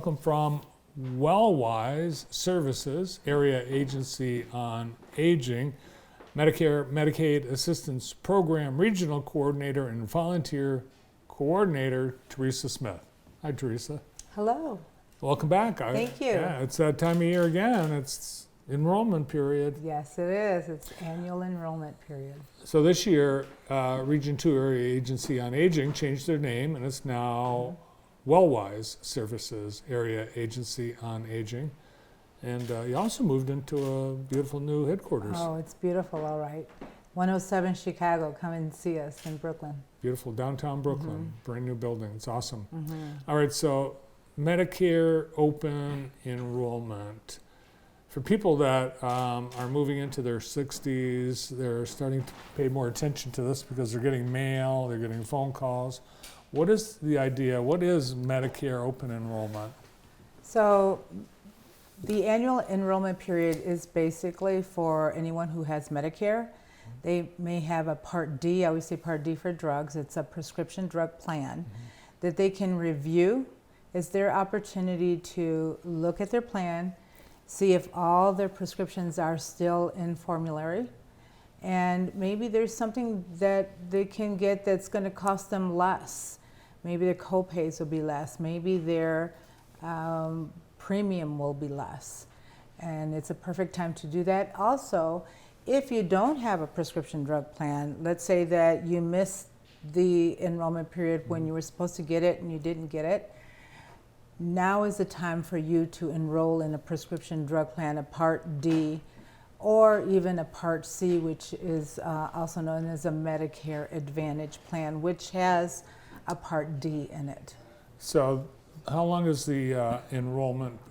Welcome from Wellwise Services, Area Agency on Aging, Medicare Medicaid Assistance Program Regional Coordinator and Volunteer Coordinator, Teresa Smith. Hi, Teresa. Hello. Welcome back. Thank you. Yeah, it's that time of year again. It's enrollment period. Yes, it is. It's annual enrollment period. So this year, Region 2 Area Agency on Aging changed their name, and it's now Wellwise Services Area Agency on Aging. And you also moved into a beautiful new headquarters. Oh, it's beautiful, all right. 107 Chicago, come and see us in Brooklyn. Beautiful downtown Brooklyn, brand new building. It's awesome. Mm-hmm. All right, so Medicare open enrollment. For people that are moving into their 60s, they're starting to pay more attention to this because they're getting mail, they're getting phone calls. What is the idea? What is Medicare open enrollment? So the annual enrollment period is basically for anyone who has Medicare. They may have a Part D, I always say Part D for drugs. It's a prescription drug plan that they can review. It's their opportunity to look at their plan, see if all their prescriptions are still in formulary, and maybe there's something that they can get that's going to cost them less. Maybe their co-pays will be less. Maybe their premium will be less. And it's a perfect time to do that. Also, if you don't have a prescription drug plan, let's say that you missed the enrollment period when you were supposed to get it and you didn't get it, now is the time for you to enroll in a prescription drug plan, a Part D, or even a Part C, which is also known as a Medicare Advantage plan, which has a Part D in it. So how long is the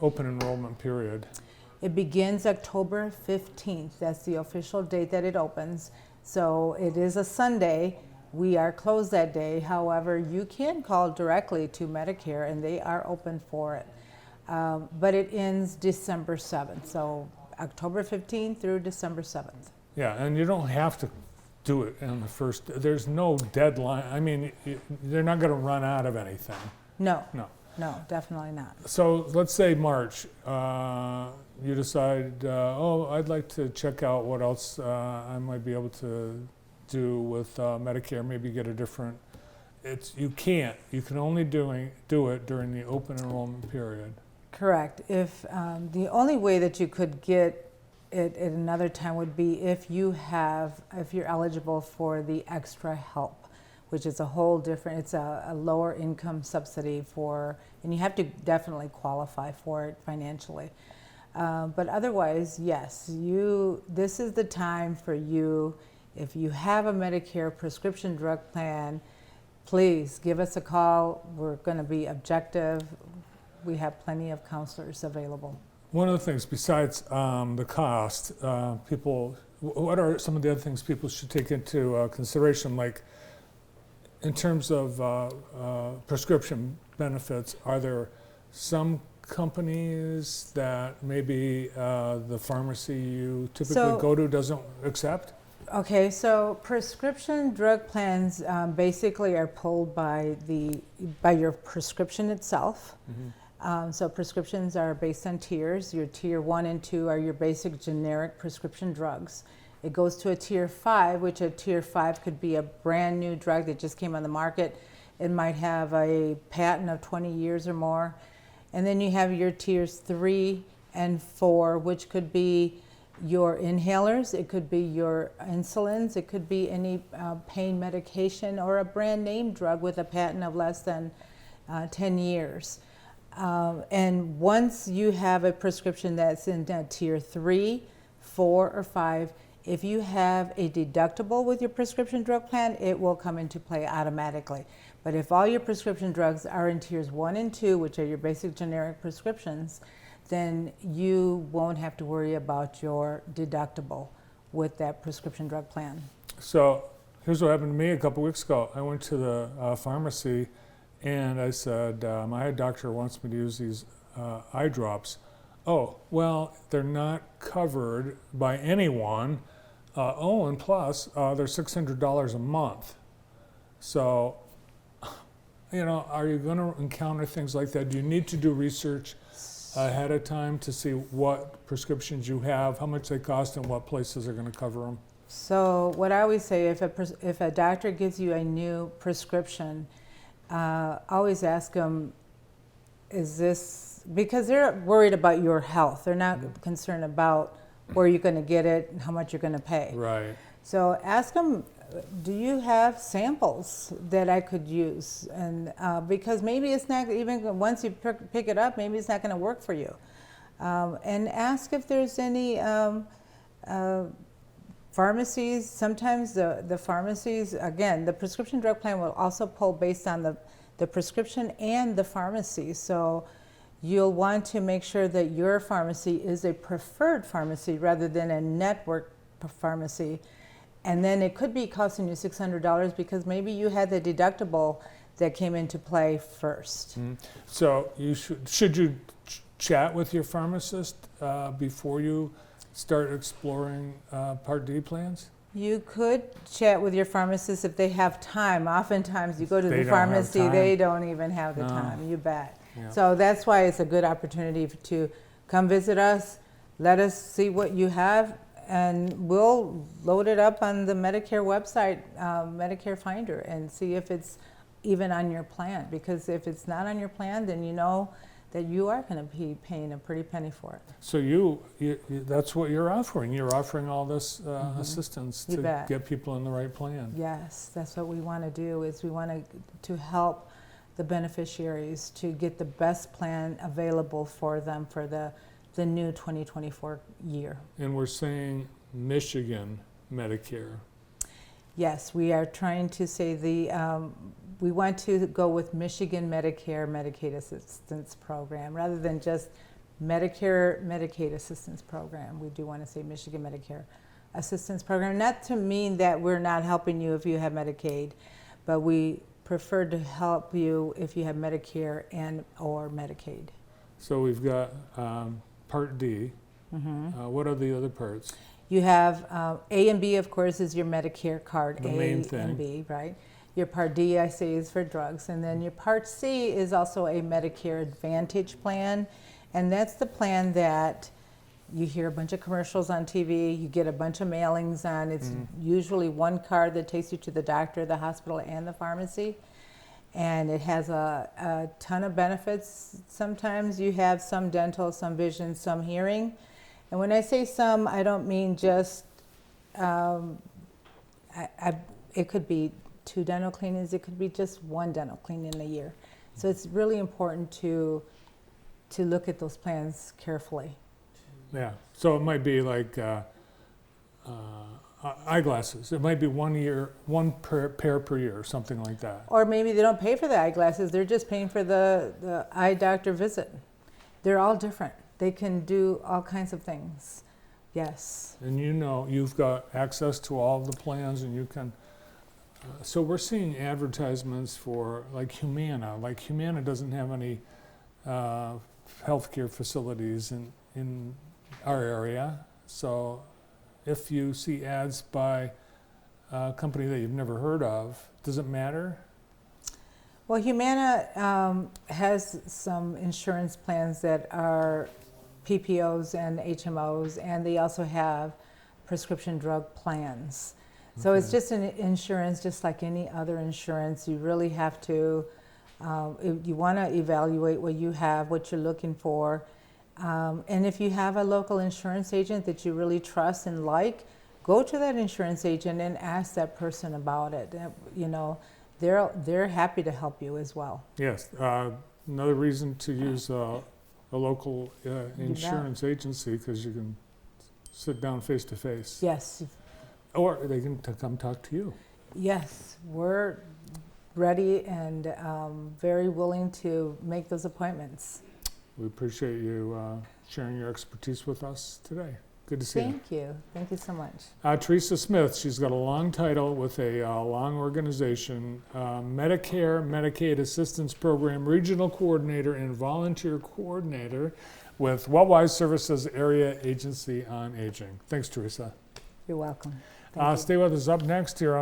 open enrollment period? It begins October 15th. That's the official date that it opens. So it is a Sunday. We are closed that day. However, you can call directly to Medicare and they are open for it. But it ends December 7th. So October 15th through December 7th. Yeah, and you don't have to do it in the first, there's no deadline. I mean, they're not going to run out of anything. No, definitely not. So let's say March, you decide, I'd like to check out what else I might be able to do with Medicare, maybe get a different, you can only do it during the open enrollment period. Correct. If the only way that you could get it at another time would be if you're eligible for the extra help, which is a whole different, it's a lower income subsidy and you have to definitely qualify for it financially. But otherwise, yes, this is the time for you. If you have a Medicare prescription drug plan, please give us a call. We're going to be objective. We have plenty of counselors available. One of the things besides the cost, what are some of the other things people should take into consideration, like in terms of prescription benefits? Are there some companies that maybe the pharmacy you typically go to doesn't accept? Okay, so prescription drug plans basically are pulled by your prescription itself. Mm-hmm. So prescriptions are based on tiers. Your tier 1 and 2 are your basic generic prescription drugs. It goes to a tier 5, which a tier 5 could be a brand new drug that just came on the market. It might have a patent of 20 years or more. And then you have your tiers 3 and 4, which could be your inhalers, it could be your insulins, it could be any pain medication or a brand name drug with a patent of less than 10 years. And once you have a prescription that's in tier 3, 4, or 5, if you have a deductible with your prescription drug plan, it will come into play automatically. But if all your prescription drugs are in tiers 1 and 2, which are your basic generic prescriptions, then you won't have to worry about your deductible with that prescription drug plan. So here's what happened to me a couple weeks ago. I went to the pharmacy and I said, my eye doctor wants me to use these eye drops. Oh, well, they're not covered by anyone. And plus, they're $600 a month. So are you going to encounter things like that? Do you need to do research ahead of time to see what prescriptions you have, how much they cost, and what places are going to cover them? So what I always say, if a doctor gives you a new prescription, always ask them, is this, because they're worried about your health. They're not concerned about where you're going to get it and how much you're going to pay. Right. So ask them, do you have samples that I could use? And because maybe it's not, even once you pick it up, maybe it's not going to work for you. And ask if there's any pharmacies. Sometimes the pharmacies, again, the prescription drug plan will also pull based on the prescription and the pharmacy. So you'll want to make sure that your pharmacy is a preferred pharmacy rather than a network pharmacy. And then it could be costing you $600 because maybe you had the deductible that came into play first. Mm-hmm. So you should you chat with your pharmacist before you start exploring Part D plans? You could chat with your pharmacist if they have time. Oftentimes you go to They the don't have pharmacy, time. they don't even have the No. time, you bet. Yeah. So that's why it's a good opportunity to come visit us, let us see what you have, and we'll load it up on the Medicare website, Medicare Finder, and see if it's even on your plan. Because if it's not on your plan, then you know that you are going to be paying a pretty penny for it. So you that's what you're offering. You're offering all this assistance You to bet. get people in the right plan. Yes, that's what we want to do, is we want to help the beneficiaries to get the best plan available for them for the new 2024 year. And we're saying Michigan Medicare. Yes, we are trying to say we want to go with Michigan Medicare Medicaid Assistance Program rather than just Medicare Medicaid Assistance Program. We do want to say Michigan Medicare Assistance Program, not to mean that we're not helping you if you have Medicaid, but we prefer to help you if you have Medicare and or Medicaid. So we've got Part D. What are the other parts? You have A and B, of course, is your Medicare card, The A main thing. and B, right? Your Part D, I say, is for drugs. And then your Part C is also a Medicare Advantage plan. And that's the plan that you hear a bunch of commercials on TV, you get a bunch of mailings on. It's usually one card that takes you to the doctor, the hospital, and the pharmacy. And it has a ton of benefits. Sometimes you have some dental, some vision, some hearing. And when I say some, I don't mean just, it could be 2 dental cleanings, it could be just 1 dental cleaning in a year. So it's really important to look at those plans carefully. Yeah. So it might be like eyeglasses. It might be 1 pair per year, or something like that. Or maybe they don't pay for the eyeglasses, they're just paying for the eye doctor visit. They're all different. They can do all kinds of things. Yes. And you've got access to all the plans, and you can. So we're seeing advertisements for like Humana. Like Humana doesn't have any healthcare facilities in our area. So if you see ads by a company that you've never heard of, does it matter? Well, Humana has some insurance plans that are PPOs and HMOs, and they also have prescription drug plans. So it's just an insurance, just like any other insurance. You really have to, you want to evaluate what you have, what you're looking for. And if you have a local insurance agent that you really trust and like, go to that insurance agent and ask that person about it. They're happy to help you as well. Yes. Another reason to use a local insurance agency, because you can sit down face to face. Yes. Or they can come talk to you. Yes, we're ready and very willing to make those appointments. We appreciate you sharing your expertise with us today. Good to see you. Thank you. Thank you so much. Teresa Smith, she's got a long title with a long organization, Medicare Medicaid Assistance Program Regional Coordinator and Volunteer Coordinator with Wellwise Services Area Agency on Aging. Thanks, Teresa. You're welcome. Thank you. Stay with us. Up next here on